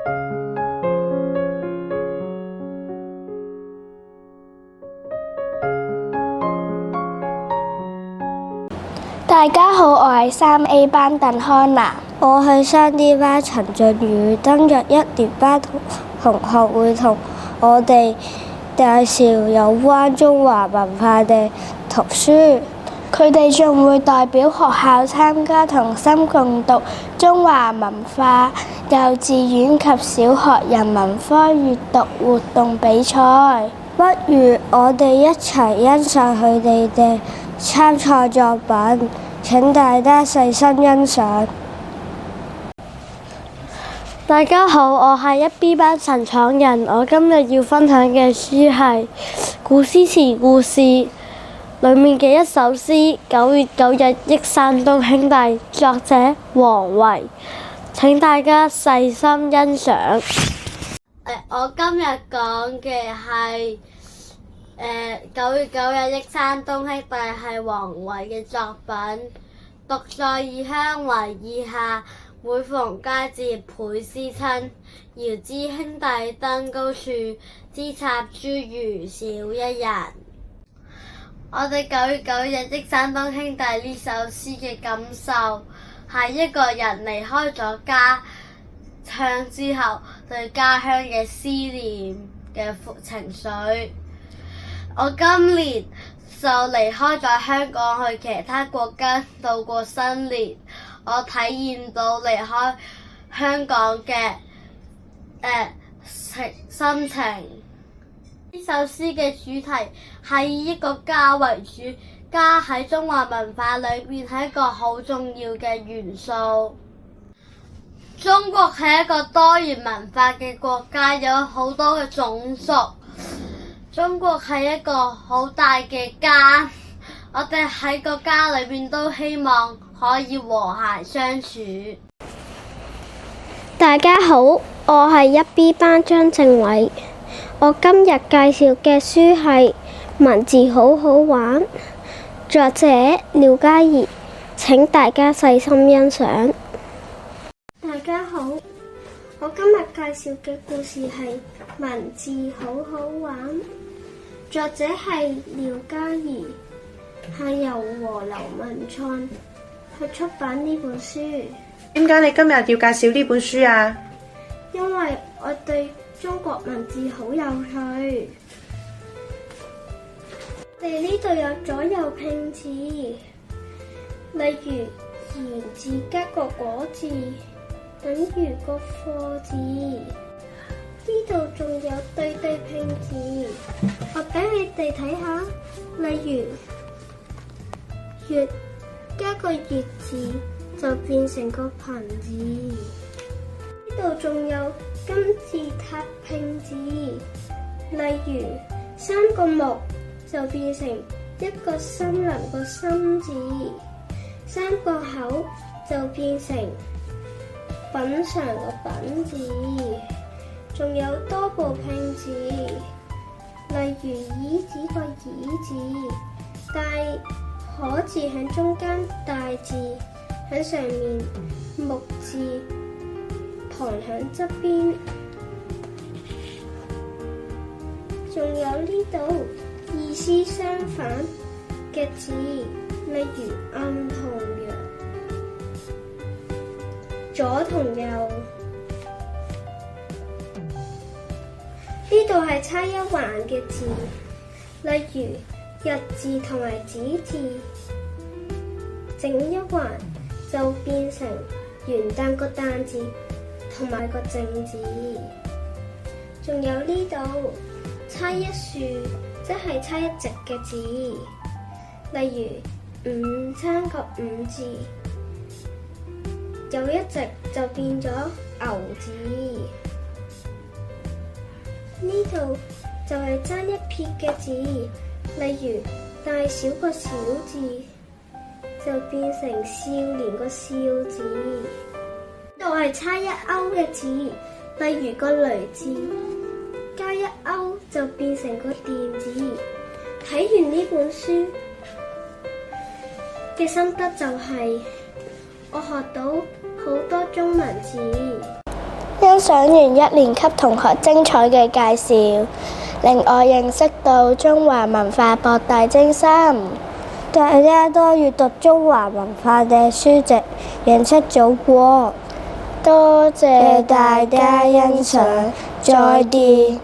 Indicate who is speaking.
Speaker 1: 大家好，我係3A 班鄧康南。
Speaker 2: 我係3D 班陳俊宇。今日1年班同學會同我哋介紹有關中華文化嘅圖書。
Speaker 1: 佢哋仲會代表學校參加同心共讀中華文化幼稚園及小學人文科閱讀活動比賽。
Speaker 2: 不如我哋一齊欣賞佢哋嘅參賽作品，請大家細心欣賞。大家好，我係1B 班陳闖人。我今日要分享嘅書係《古詩詞故事》裏面嘅一首詩《9月9日憶山東兄弟》，作者王維。請大家細心欣賞。我今日講嘅係9月9日憶山東兄弟係王維嘅作品。獨在異鄉為異客，每逢佳節倍思親。遙知兄弟登高處，知插茱萸少一人。我哋9月9日憶山東兄弟呢首詩嘅感受係一個人離開咗家鄉之後對家鄉嘅思念嘅情緒。我今年就離開咗香港去其他國家度過新年，我體驗到離開香港嘅心情。呢首詩嘅主題係以一個家為主，家喺中華文化裏面係一個好重要嘅元素。中國係一個多元文化嘅國家，有好多嘅種族。中國係一個好大嘅家，我哋喺個家裏面都希望可以和諧相處。
Speaker 3: 大家好，我係1B 班張正偉。我今日介紹嘅書係《文字好好玩》，作者廖嘉怡。請大家細心欣賞。
Speaker 2: 大家好，我今日介紹嘅故事係《文字好好玩》。作者係廖嘉怡，係由和流文創去出版呢本書。
Speaker 4: 點解你今日要介紹呢本書啊？
Speaker 2: 因為我對中國文字好有趣。我哋呢度有左右拼字，例如言字加個果字，等於個課字。呢度仲有對拼字，我俾你哋睇下，例如月加個月字就變成個貧字。呢度仲有金字塔拼字，例如3個木就變成一個森林個森字，3個口就變成品嚐個品字。仲有多部拼字，例如椅子個椅字，大可字喺中間，大字喺上面，木字旁喺側邊。仲有呢度意思相反嘅字，例如暗同陽，左同右。呢度係差一橫嘅字，例如日字同埋子字，整一橫就變成元旦個旦字同埋個正字。仲有呢度差一豎，即係差一直嘅字，例如午餐個午字，有一直就變咗牛字。呢度就係爭一撇嘅字，例如大小個小字就變成少年個少字。呢度係差一勾嘅字，例如個雷字加一勾就變成個電字。睇完呢本書嘅心得就係我學到好多中文字。
Speaker 1: 因欣賞完一年級同學精彩嘅介紹，令我認識到中華文化博大精深。
Speaker 2: 大家多閱讀中華文化嘅書籍，認識祖國。
Speaker 1: 多謝大家欣賞，再見。